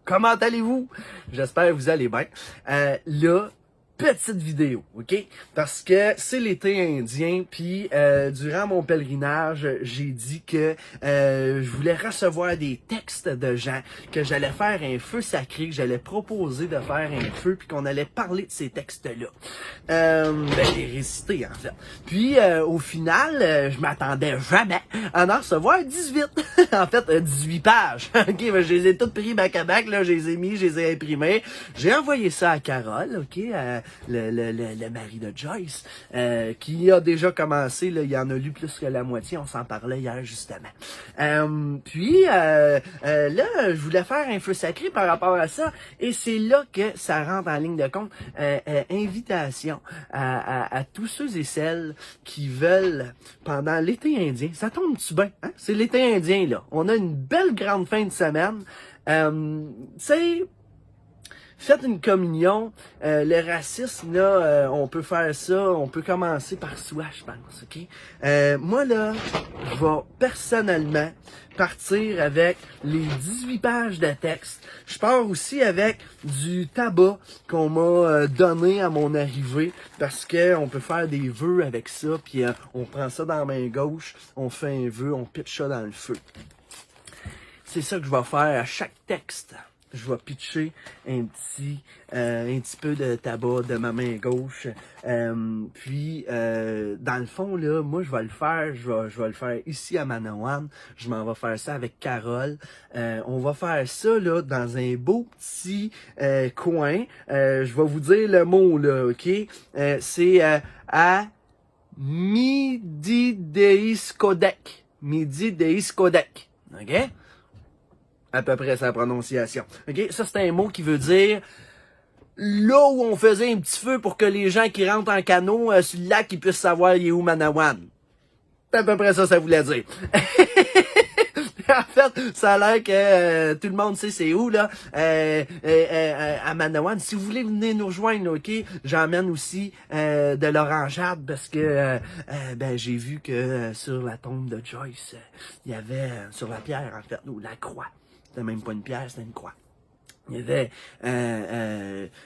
Comment allez-vous? J'espère que vous allez bien. Là, petite vidéo, OK? Parce que c'est l'été indien, puis durant mon pèlerinage, j'ai dit que je voulais recevoir des textes de gens, que j'allais faire un feu sacré, que j'allais proposer de faire un feu, puis qu'on allait parler de ces textes-là. Les réciter, en fait. Puis, au final, je m'attendais jamais à en recevoir 18. En fait, 18 pages. OK? Je les ai toutes pris back à back, là, je les ai mis, je les ai imprimés. J'ai envoyé ça à Carole, OK? Le mari de Joyce, qui a déjà commencé, là, il en a lu plus que la moitié, on s'en parlait hier justement. Puis là, je voulais faire un feu sacré par rapport à ça, et c'est là que ça rentre en ligne de compte. Invitation à tous ceux et celles qui veulent, pendant l'été indien, ça tombe-tu bien, hein? C'est l'été indien, là. On a une belle grande fin de semaine. Tu faites une communion. Le racisme, là, on peut faire ça. On peut commencer par soi, je pense, OK? Moi, là, je vais personnellement partir avec les 18 pages de texte. Je pars aussi avec du tabac qu'on m'a donné à mon arrivée parce que on peut faire des vœux avec ça. Puis on prend ça dans la main gauche, on fait un vœu, on pitche ça dans le feu. C'est ça que je vais faire à chaque texte. Je vais pitcher un petit peu de tabac de ma main gauche. Puis, dans le fond, là, moi, je vais le faire. Je vais le faire ici à Manawan. Je m'en vais faire ça avec Carole. On va faire ça, là, dans un beau petit coin. Je vais vous dire le mot, là, OK? C'est à Midi Deiskodek. Midi Deiskodek. OK? À peu près sa prononciation. OK? Ça, c'est un mot qui veut dire là où on faisait un petit feu pour que les gens qui rentrent en canot sur le lac, ils puissent savoir il est où Manawan. C'est à peu près ça voulait dire. En fait, ça a l'air que tout le monde sait c'est où, là, à Manawan. Si vous voulez venir nous rejoindre, OK, j'emmène aussi de l'orangeade parce que j'ai vu que sur la tombe de Joyce, il y avait, sur la pierre, en fait, ou la croix. C'était même pas une pierre, c'était une croix. Il y avait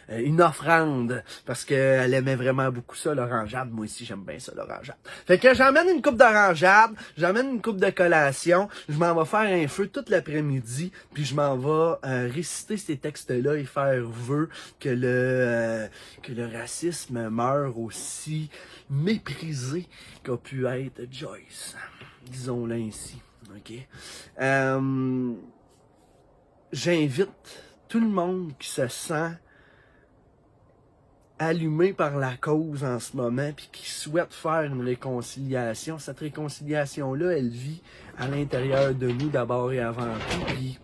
une offrande parce qu'elle aimait vraiment beaucoup ça, l'orangeade. Moi aussi, j'aime bien ça, l'orangeade. Fait que j'emmène une coupe d'orangeade, j'emmène une coupe de collation, je m'en vais faire un feu toute l'après-midi, puis je m'en vais réciter ces textes-là et faire vœu que le racisme meure aussi méprisé qu'a pu être Joyce. Disons-le ainsi. OK? J'invite tout le monde qui se sent allumé par la cause en ce moment puis qui souhaite faire une réconciliation. Cette réconciliation-là, elle vit à l'intérieur de nous d'abord et avant tout. Puis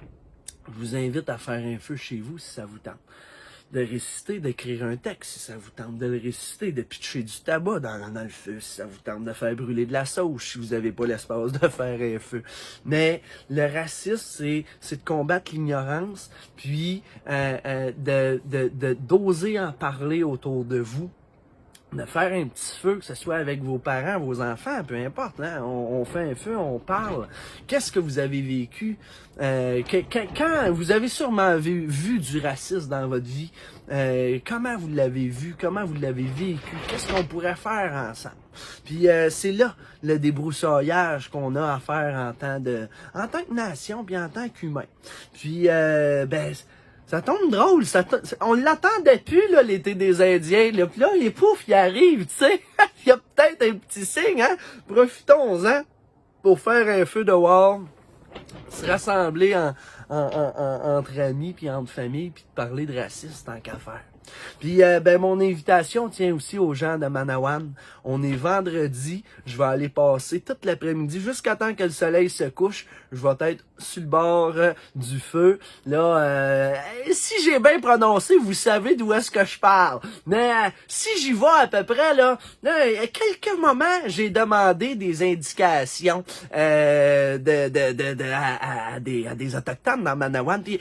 je vous invite à faire un feu chez vous si ça vous tente. De réciter, d'écrire un texte si ça vous tente, de le réciter, de pitcher du tabac dans le feu si ça vous tente, de faire brûler de la sauge si vous n'avez pas l'espace de faire un feu. Mais le racisme, c'est de combattre l'ignorance, puis d'oser en parler autour de vous. De faire un petit feu, que ce soit avec vos parents, vos enfants, peu importe, hein? On fait un feu, on parle. Qu'est-ce que vous avez vécu? Quand vous avez sûrement vu du racisme dans votre vie, comment vous l'avez vu? Comment vous l'avez vécu? Qu'est-ce qu'on pourrait faire ensemble? Puis c'est là le débroussaillage qu'on a à faire en tant que nation, puis en tant qu'humain. Puis ça tombe drôle, on l'attendait plus, là, l'été des Indiens, là, pis là, il arrive, tu sais, il y a peut-être un petit signe, hein, profitons-en pour faire un feu de war, se rassembler entre amis, puis entre familles, puis de parler de racisme tant qu'à faire. Puis mon invitation tient aussi aux gens de Manawan. On est vendredi, je vais aller passer toute l'après-midi jusqu'à temps que le soleil se couche. Je vais être sur le bord du feu. Là, si j'ai bien prononcé, vous savez d'où est-ce que je parle. Mais si j'y vais à peu près, là, à quelques moments, j'ai demandé des indications à des Autochtones dans Manawan. Puis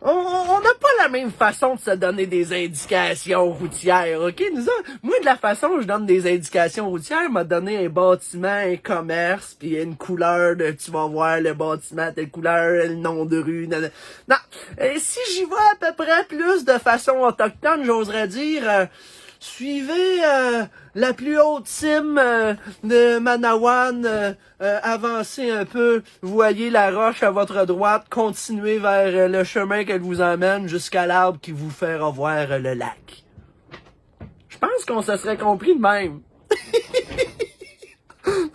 on n'a pas la même façon de se donner des indications routières, ok? Moi, de la façon où je donne des indications routières, m'a donné un bâtiment, un commerce, puis une couleur de, tu vas voir le bâtiment, telle couleur, le nom de rue, nanana. Non, si j'y vais à peu près plus de façon autochtone, j'oserais dire, suivez la plus haute cime de Manawan, avancez un peu, voyez la roche à votre droite, continuez vers le chemin qu'elle vous emmène jusqu'à l'arbre qui vous fait revoir le lac. Je pense qu'on se serait compris de même.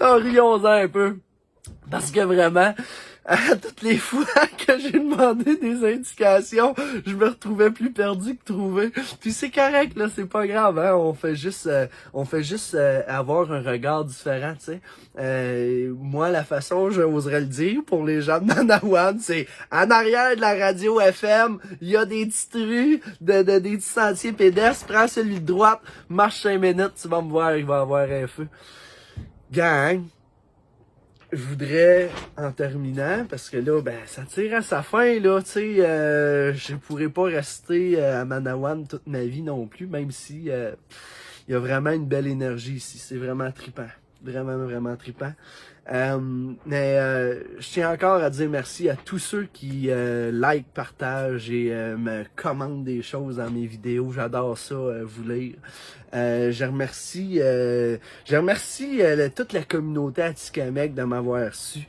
En rions-en un peu. Parce que vraiment, à toutes les fois que j'ai demandé des indications, je me retrouvais plus perdu que trouvé. Puis c'est correct, là, c'est pas grave, hein. On fait juste avoir un regard différent, tu sais. Moi, la façon, je oserais le dire, pour les gens de Manawan, c'est en arrière de la radio FM, il y a des petites rues, des petits sentiers pédestres, prends celui de droite, marche 5 minutes, tu vas me voir, il va y avoir un feu. Gang! Je voudrais, en terminant, parce que là, ben, ça tire à sa fin, là, tu sais, je pourrais pas rester à Manawan toute ma vie non plus, même si il y a vraiment une belle énergie ici, c'est vraiment trippant, vraiment, vraiment trippant. Mais je tiens encore à dire merci à tous ceux qui like, partagent et me commentent des choses dans mes vidéos. J'adore ça, vous lire. Je remercie toute la communauté Atikamekw de m'avoir reçu.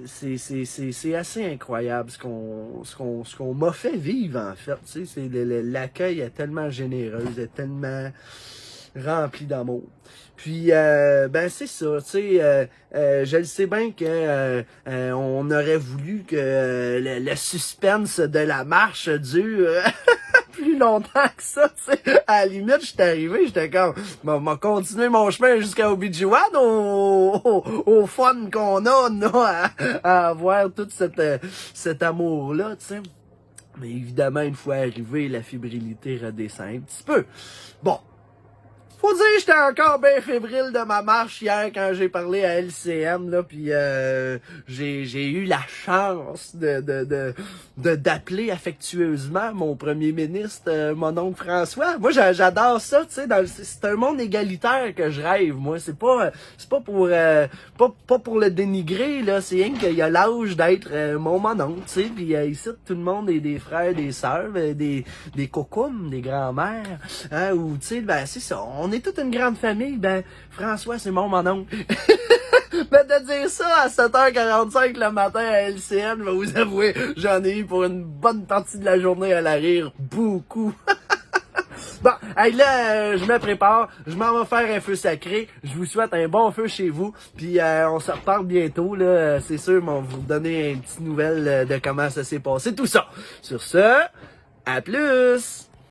C'est assez incroyable ce qu'on m'a fait vivre en fait. Tu sais, l'accueil est tellement généreux, est tellement rempli d'amour. Puis ben c'est ça, tu sais, je le sais bien que on aurait voulu que le suspense de la marche dure plus longtemps que ça, tu sais. À la limite, j'étais arrivé, j'étais comme, m'a continué mon chemin jusqu'à Obidjiwan au fun qu'on a, à avoir tout cet amour-là, tu sais. Mais évidemment, une fois arrivé, la fébrilité redescend un petit peu. Bon. Faut dire que j'étais encore bien fébrile de ma marche hier quand j'ai parlé à LCN, là, puis j'ai eu la chance d'appeler affectueusement mon premier ministre, mon oncle François. Moi, j'adore ça, tu sais, c'est un monde égalitaire que je rêve, moi. C'est pas pour le dénigrer, là, c'est rien qu'il a l'âge d'être mon oncle, tu sais, puis ici, tout le monde est des frères, des sœurs, des cocums, des grands-mères, hein, ou, tu sais, ben, c'est ça, on est toute une grande famille, ben, François, c'est mon oncle. Ben, de dire ça à 7h45 le matin à LCN, je vais vous avouer, j'en ai eu pour une bonne partie de la journée à la rire, beaucoup. Bon, hey, là, je me prépare, je m'en vais faire un feu sacré, je vous souhaite un bon feu chez vous, puis on se reparle bientôt, là, c'est sûr, on va vous donner une petite nouvelle de comment ça s'est passé, tout ça. Sur ce, à plus!